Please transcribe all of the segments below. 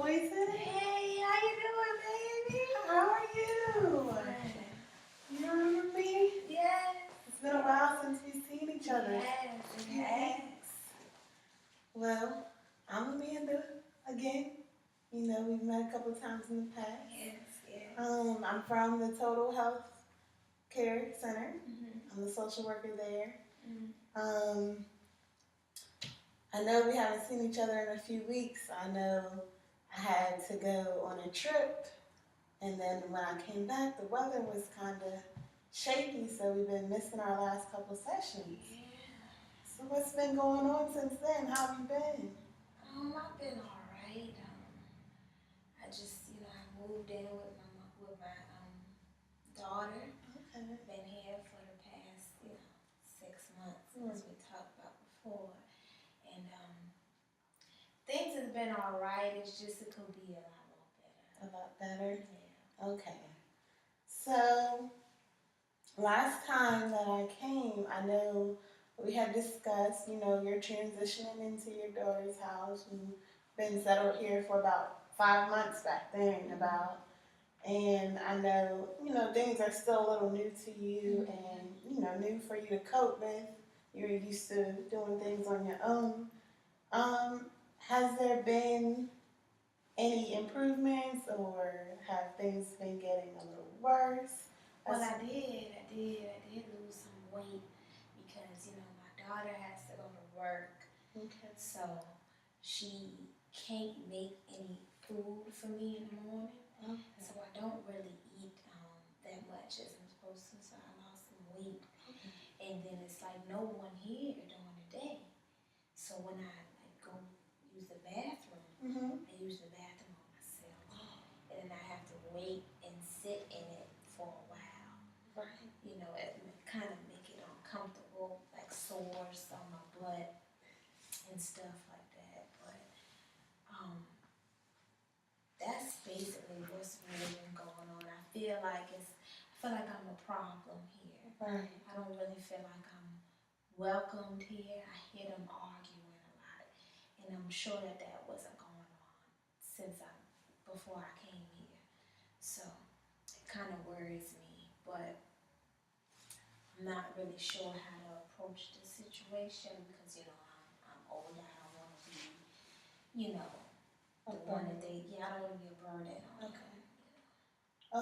Poison. Hey, how you doing, baby? How are you? You remember me? Yes. It's been a while since we've seen each other. Yes, A few weeks. Well, I'm Amanda again. You know, we've met a couple times in the past. Yes, yes. I'm from the Total Health Care Center. Mm-hmm. I'm the social worker there. Mm-hmm. I know we haven't seen each other in a few weeks. I know I had to go on a trip, and then when I came back, the weather was kind of shaky, so we've been missing our last couple sessions. Yeah. So what's been going on since then? How have you been? I've been all right. I just, I moved in with my daughter. Okay. Been here for the past, 6 months, as we talked about before, and things have been all right. It's just it could be a lot more better. A lot better? Yeah. Okay. So, last time that I came, I know we had discussed, you're transitioning into your daughter's house. You've been settled here for about 5 months back then, about. And I know, things are still a little new to you and, new for you to cope with. You're used to doing things on your own. Has there been any improvements or have things been getting a little worse? Well, I did lose some weight because my daughter has to go to work, Okay. so she can't make any food for me in the morning. Okay. So I don't really eat that much as I'm supposed to. So I lost some weight, and then it's like no one here during the day. So when I go use the bathroom, I use the bathroom on myself, and then I have to wait and sit in it for a while. Right. It kind of make it uncomfortable, like sores on my butt and stuff like that. But that's basically what's really been going on. I feel like I'm a problem here. Right. I don't really feel like I'm welcomed here. I hear them arguing a lot, and I'm sure that wasn't going on before I came here. So it kind of worries me, but I'm not really sure how to approach the situation because I'm older. I don't want to be, the one that I don't want to be a burden on. Okay.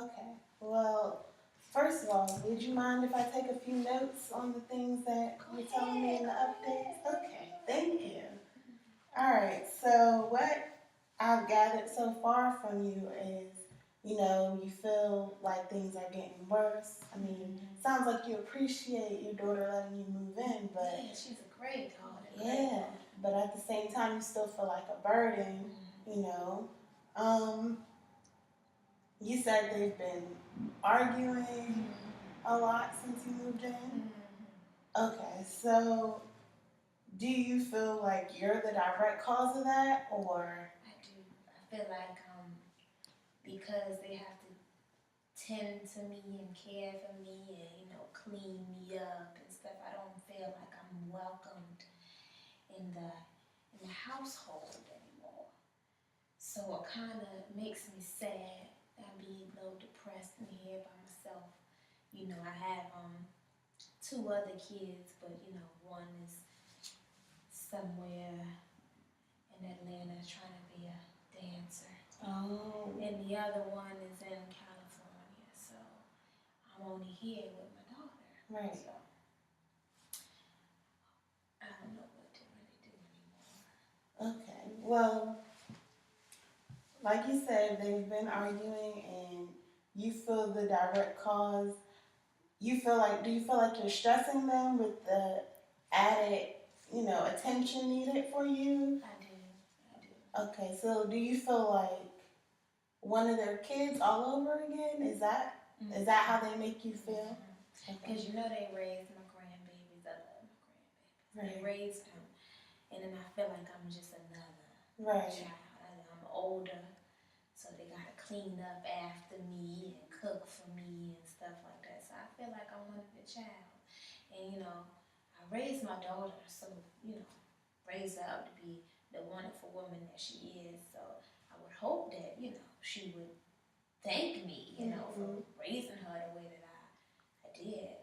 Okay. Well, first of all, would you mind if I take a few notes on the things that you're telling me in the updates? Okay. Thank you. All right. So what I've gathered so far from you is, you feel like things are getting worse. I mean, sounds like you appreciate your daughter letting you move in, but yeah, she's a great daughter. yeah, but at the same time, you still feel like a burden. Um, you said they've been arguing a lot since you moved in. Okay, so do you feel like you're the direct cause of that, or? I do. I feel like because they have to tend to me and care for me and clean me up and stuff, I don't feel like I'm welcomed in the household anymore. So it kind of makes me sad. I'm being a little depressed in here by myself. I have 2 other kids, but one is somewhere in Atlanta trying to be a dancer. Oh. And the other one is in California. So I'm only here with my daughter. Right. So I don't know what to really do anymore. Okay. Well, like you said, they've been arguing and you feel the direct cause. Do you feel like you're stressing them with the added, attention needed for you? I do. Okay, so do you feel like one of their kids all over again? Is that how they make you feel? Because they raised my grandbabies. I love my grandbabies. Right. They raised them, and then I feel like I'm just another child. I'm older, so they gotta clean up after me and cook for me and stuff like that. So I feel like I'm one of the child, and I raised my daughter, so raised her up to be the wonderful woman that she is. So I would hope she would thank me, for raising her the way that I did.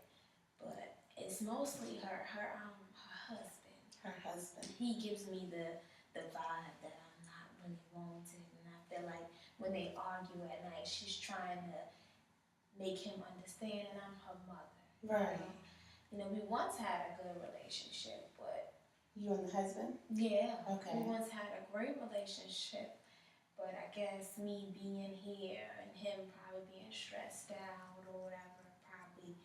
But it's mostly her husband. Her husband. He gives me the vibe that I'm not really wanted, and I feel like when they argue at night, she's trying to make him understand, and I'm her mother. Right. We once had a good relationship, but You and the husband? yeah, Okay. we once had a great relationship, but I guess me being here and him probably being stressed out or whatever probably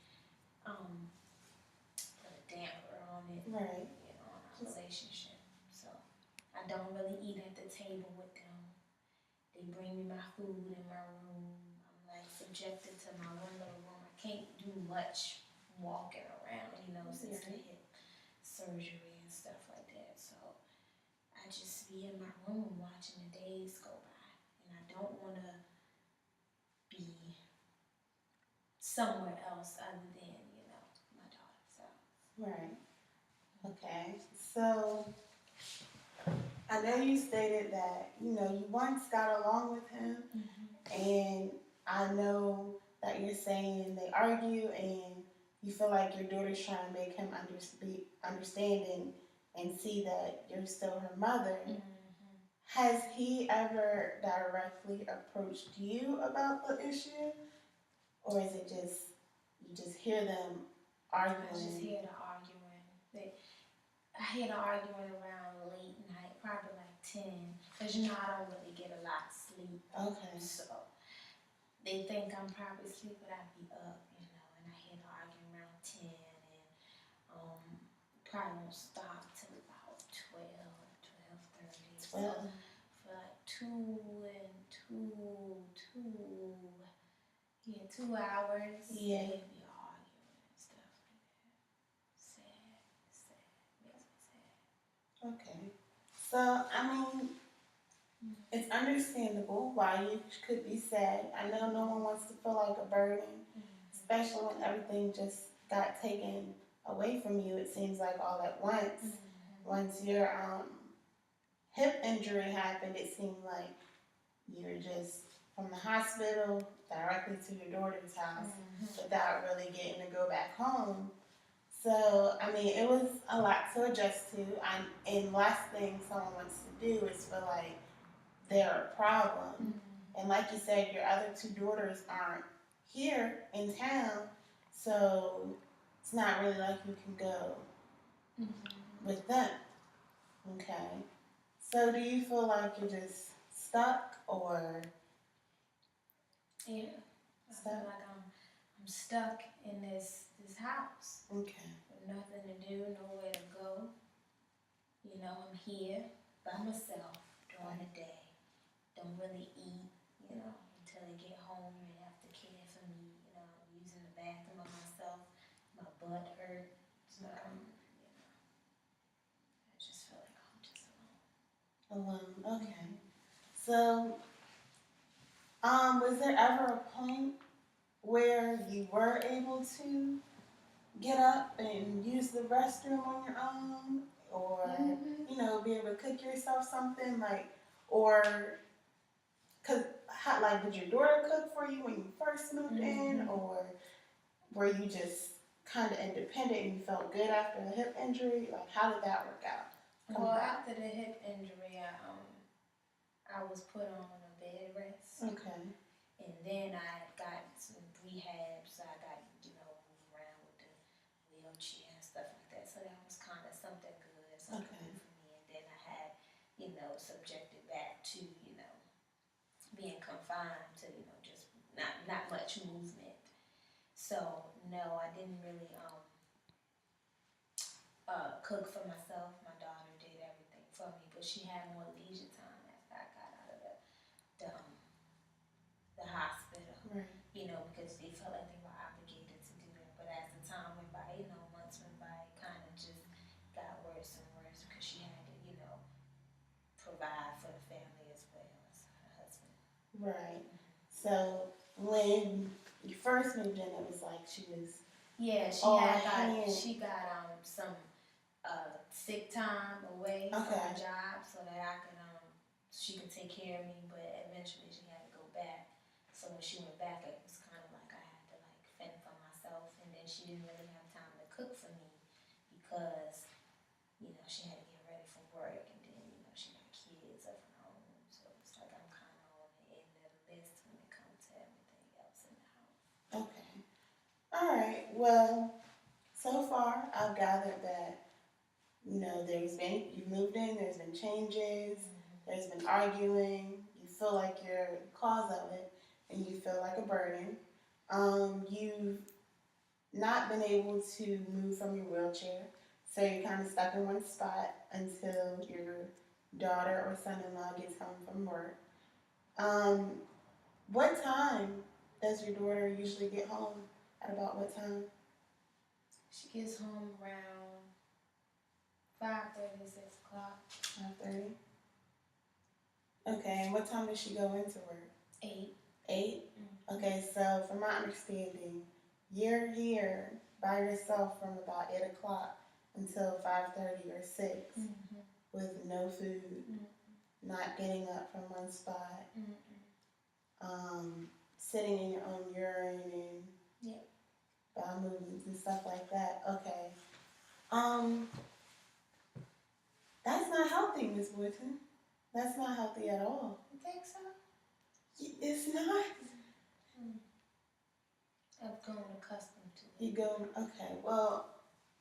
put a damper on it. Right. On our relationship. So I don't really eat at the table with them. They bring me my food in my room. I'm like subjected to my one little room. I can't do much walking around, since the hip surgery and stuff like that. So I just be in my room watching the days go by. And I don't want to be somewhere else other than, my daughter's house. Right. Okay. So I know you stated that, you once got along with him, and I know that you're saying they argue and you feel like your daughter's trying to make him understanding and see that you're still her mother. Has he ever directly approached you about the issue? Or is it just, you just hear them arguing? I just hear the arguing. I hear the arguing around late night, probably like 10. Because, I don't really get a lot of sleep. Okay. So they think I'm probably asleep, but I be up, and I hear the arguing around 10. And probably won't stop till about 12:30. 12. So for like 2 hours. Yeah. They be arguing and stuff like that. Sad. Makes me sad. Okay. So, it's understandable why you could be sad. I know no one wants to feel like a burden, especially when everything just got taken away from you, it seems like all at once. Once your hip injury happened, it seemed like you were just from the hospital directly to your daughter's house without really getting to go back home. So, it was a lot to adjust to. And last thing someone wants to do is feel like they're a problem. And like you said, your other two daughters aren't here in town, so it's not really like you can go with them. Okay. So do you feel like you're just stuck, or? Yeah. I feel like I'm stuck in this house. Okay. With nothing to do, nowhere to go. I'm here by myself during the day. Don't really eat, until I get home and have to care for me. I'm using the bathroom by myself. My butt hurts. I just feel like I'm just alone. Alone. Okay. So, was there ever a point where you were able to get up and use the restroom on your own, or be able to cook yourself something, or did your daughter cook for you when you first moved in, or were you just kind of independent and you felt good after the hip injury? How did that work out? Well, after the hip injury, I was put on a bed rest. Okay. And then I got some rehab, so I got, move around with the wheelchair and stuff like that. So that was kind of something good, something good for me. And then I had, subjected back to, being confined to, just not much movement. So no, I didn't really cook for myself. My daughter did everything for me, but she had more leisure time after I got out of the hospital. Right. Because they felt like they were obligated to do that. But as the time went by, months went by, it kind of just got worse and worse because she had to, provide for the family as well as her husband. Right. So when you first moved in, it was like she was. Yeah, she got some sick time away from her job so that she could take care of me. But eventually she had to go back. So when she went back, it was kind of like I had to like fend for myself, and then she didn't really have time to cook for me because she had to get ready for work, and then she got kids of her own. So it's like I'm kind of on the end of the list when it comes to everything else in the house. Okay. All right. Well, so far I've gathered that you moved in, there's been changes, there's been arguing, you feel like you're the cause of it, and you feel like a burden. You've not been able to move from your wheelchair, so you're kind of stuck in one spot until your daughter or son-in-law gets home from work. Um, what time does your daughter usually get home? At about what time? She gets home around 5:30, 6 o'clock. 5:30. Okay, and what time does she go into work? 8. 8? Okay, so from my understanding, you're here by yourself from about 8 o'clock until 5:30 or 6 with no food, not getting up from one spot, sitting in your own urine and Yep. bowel movements and stuff like that. Okay. That's not healthy, Miss Boynton. That's not healthy at all. You think so? It's not. I've grown accustomed to it. You go, okay, well,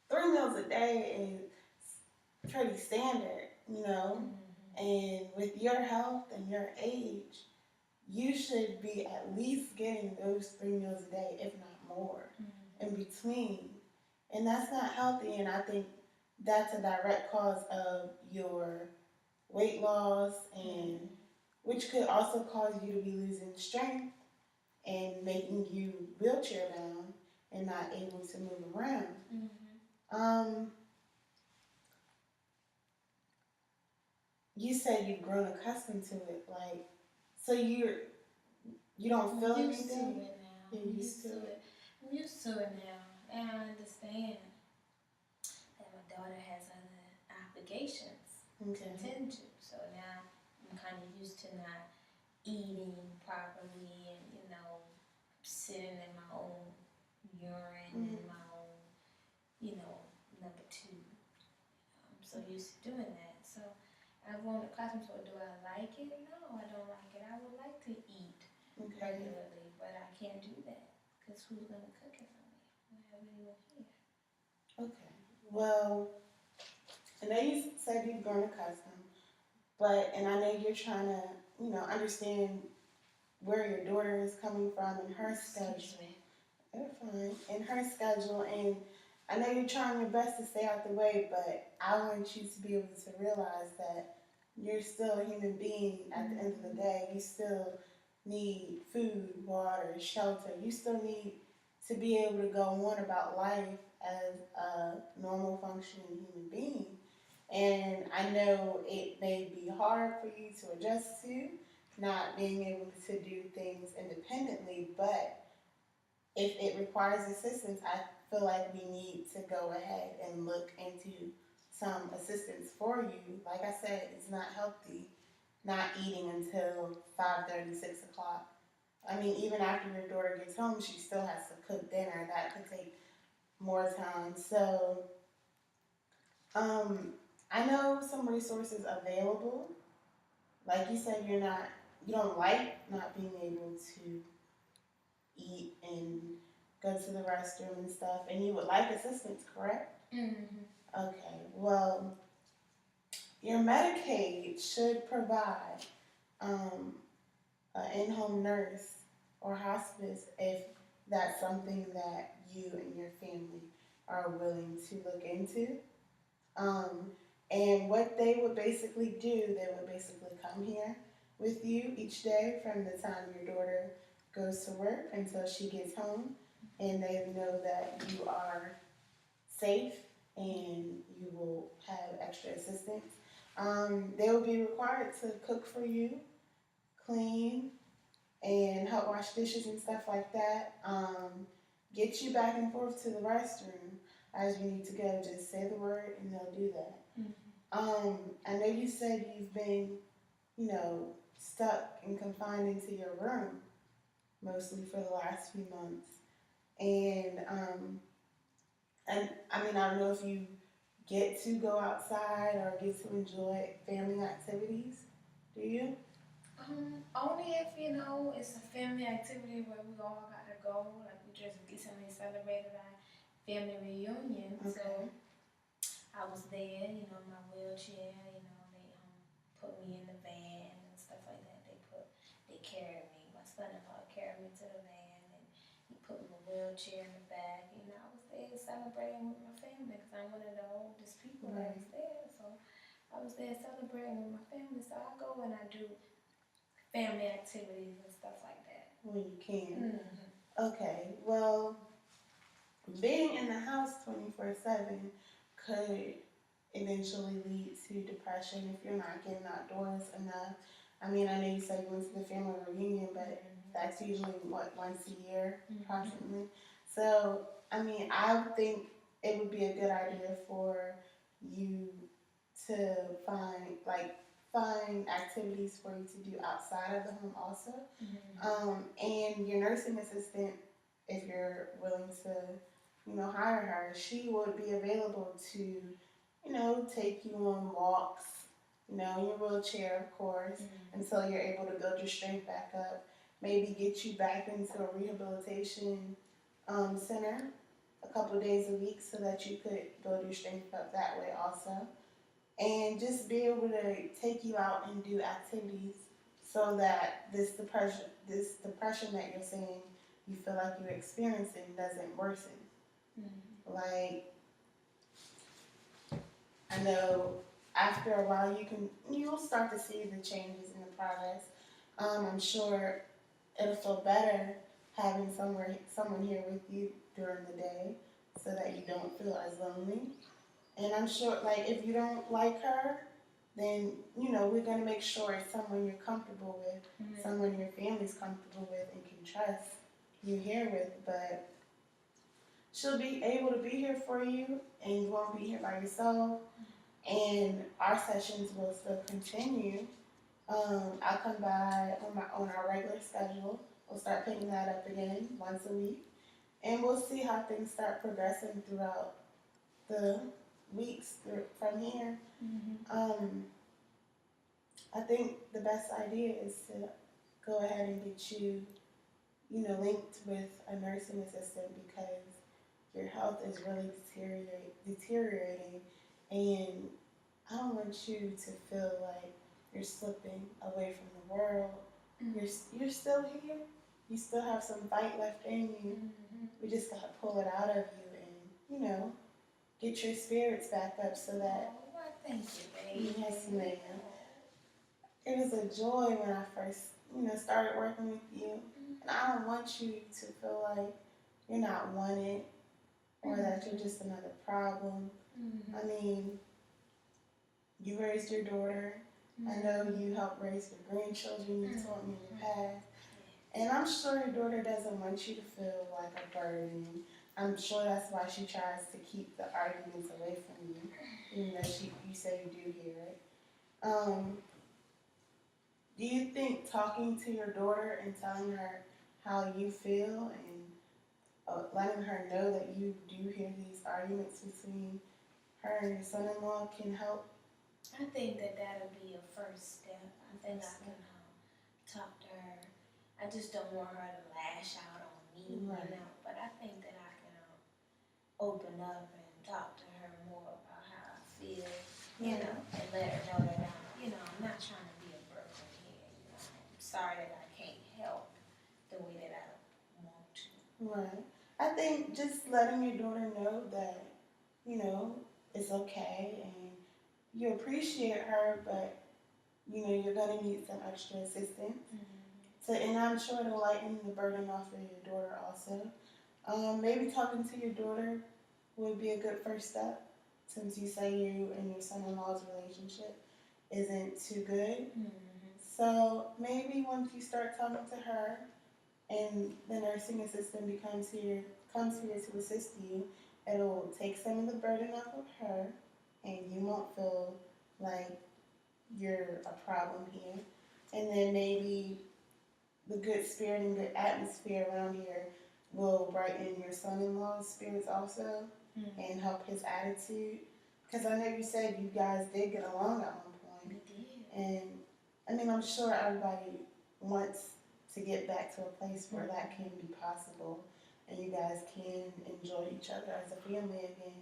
3 meals a day is pretty standard, and with your health and your age, you should be at least getting those 3 meals a day, if not more, in between. And that's not healthy, and I think that's a direct cause of your weight loss, and which could also cause you to be losing strength and making you wheelchair bound and not able to move around. You said you've grown accustomed to it, like, so you don't feel I'm used to anything? it now. You're used to it? I'm used to it now, and I understand that my daughter has other obligations to Okay. tend to. So now I'm kind of used to not eating properly and sitting in my own urine and my own number 2. I'm so used to doing that. So I've grown accustomed to it. Do I like it? No, I don't like it. I would like to eat regularly, but I can't do that because who's going to cook it for me? I have anyone here. Okay. Well, I know you said you've grown accustomed, and I know you're trying to, understand where your daughter is coming from and her schedule. They're fine. And her schedule, and I know you're trying your best to stay out the way, but I want you to be able to realize that you're still a human being at the end of the day. You still need food, water, shelter. You still need to be able to go on about life as a normal functioning human being. And I know it may be hard for you to adjust to not being able to do things independently, but if it requires assistance, I feel like we need to go ahead and look into some assistance for you. Like I said, it's not healthy not eating until 5:30, 6 o'clock. I mean, even after your daughter gets home, she still has to cook dinner. That could take more time. So, I know some resources available. Like you said, you don't like not being able to eat and go to the restroom and stuff, and you would like assistance, correct? Okay, well, your Medicaid should provide an in-home nurse or hospice if that's something that you and your family are willing to look into. And what they would basically do, they would basically come here with you each day from the time your daughter goes to work until she gets home, and they know that you are safe and you will have extra assistance. They will be required to cook for you, clean, and help wash dishes and stuff like that. Get you back and forth to the restroom as you need to go. Just say the word and they'll do that. I know you said you've been, stuck and confined into your room mostly for the last few months. And I mean, I don't know if you get to go outside or get to enjoy family activities. Do you? Only if it's a family activity where we all gotta go. Like we just recently celebrated our family reunion, Okay. so I was there. In my wheelchair. They put me in the van and stuff like that. They carried me. My son-in-law carried me to the van, and he put my wheelchair in the back. I was there celebrating with my family because I'm one of the oldest people that Right. was there. So I was there celebrating with my family. So I go and I do family activities and stuff like that. When you can. Mm-hmm. Okay. Well, being in the house 24/7 could eventually lead to depression if you're not getting outdoors enough. I mean, I know you said you went to the family reunion, but that's usually what, once a year, approximately. So, I mean, I would think it would be a good idea for you to find activities for you to do outside of the home also. And your nursing assistant, if you're willing to, hire her, she would be available to, take you on walks, in your wheelchair, of course, until you're able to build your strength back up. Maybe get you back into a rehabilitation center a couple of days a week so that you could build your strength up that way also. And just be able to take you out and do activities so that this depression that you're saying you feel like you're experiencing doesn't worsen. Like, I know after a while you'll start to see the changes in the progress. I'm sure it'll feel better having someone here with you during the day so that you don't feel as lonely. And I'm sure, like, if you don't like her, then, we're going to make sure it's someone you're comfortable with, someone your family's comfortable with and can trust you here with. But she'll be able to be here for you, and you won't be here by yourself. And our sessions will still continue. I'll come by on our regular schedule. We'll start picking that up again once a week, and we'll see how things start progressing throughout the weeks from here. Um, I think the best idea is to go ahead and get you, linked with a nursing assistant because your health is really deteriorating, and I don't want you to feel like you're slipping away from the world. You're still here. You still have some fight left in you. We just gotta pull it out of you and, get your spirits back up so that. Thank you, baby. Yes, ma'am. It was a joy when I first, started working with you. And I don't want you to feel like you're not wanted or that you're just another problem. I mean, you raised your daughter. I know you helped raise your grandchildren, you told me in the past. And I'm sure your daughter doesn't want you to feel like a burden. I'm sure that's why she tries to keep the arguments away from you, even though you say you do hear it. Do you think talking to your daughter and telling her how you feel and letting her know that you do hear these arguments between her and your son-in-law can help? I think that that'll be a first step. I think I can talk to her. I just don't want her to lash out on me, Right. But I think that I can open up and talk to her more about how I feel, and let her know that I'm not trying to be a burden here. I'm sorry that I can't help the way that I want to. Right. I think just letting your daughter know that, it's okay and you appreciate her, but, you're going to need some extra assistance. And I'm sure it'll lighten the burden off of your daughter also. Maybe talking to your daughter would be a good first step since you say you and your son-in-law's relationship isn't too good. So maybe once you start talking to her and the nursing assistant comes here to assist you, it'll take some of the burden off of her and you won't feel like you're a problem here. and then maybe the good spirit and good atmosphere around here will brighten your son-in-law's spirits also and help his attitude. Because I know you said you guys did get along at one We point, did. and I mean I'm sure everybody wants to get back to a place where that can be possible, and you guys can enjoy each other as a family again.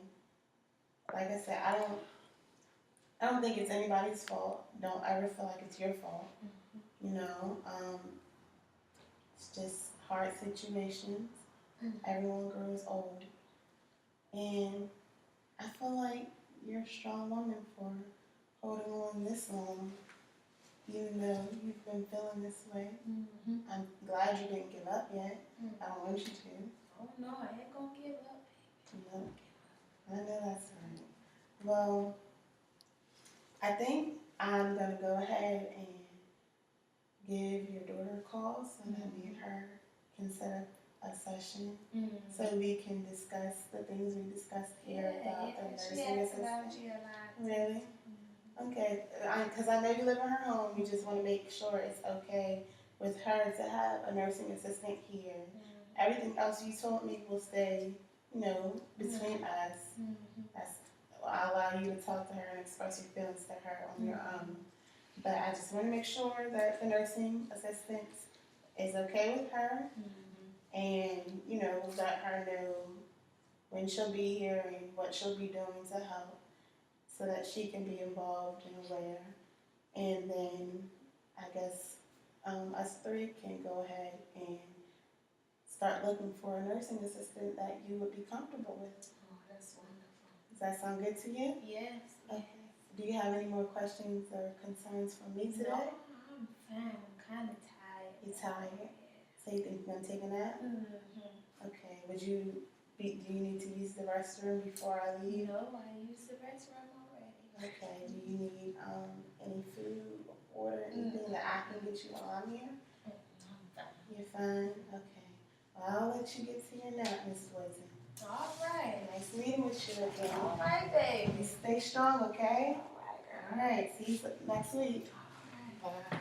Like I said, I don't think it's anybody's fault. Don't ever feel like it's your fault. You know, it's just hard situations. Everyone grows old. And I feel like you're a strong woman for holding on this long, even though you've been feeling this way. I'm glad you didn't give up yet. I don't want you to. Oh no, I ain't gonna give up. No, I know that's right. Well, I think I'm going to go ahead and give your daughter a call so that me and her can set up a session so we can discuss the things we discussed here about the She nursing asks about assistant. you a lot. Really? Okay, because I know you live in her home. We just want to make sure it's okay with her to have a nursing assistant here. Everything else you told me will stay, you know, between us. That's, I'll allow you to talk to her and express your feelings to her on your own. But I just want to make sure that the nursing assistant is okay with her and, you know, let her know when she'll be here and what she'll be doing to help so that she can be involved and aware. And then I guess us three can go ahead and start looking for a nursing assistant that you would be comfortable with. Oh, that's wonderful. Does that sound good to you? Yes. Okay. Do you have any more questions or concerns for me today? No, I'm fine. I'm kind of tired. You tired? So you think you're gonna take a nap? Okay. Do you need to use the restroom before I leave? No, I used the restroom already. Okay. Do you need any food, water, anything that I can get you while I'm here? I'm fine. You're fine? Okay. Well, I'll let you get to your nap, Miss Woodson. All right. Nice meeting with you again. All right, baby. You stay strong, okay? All right, girl. All right. See you next week. All right. Bye.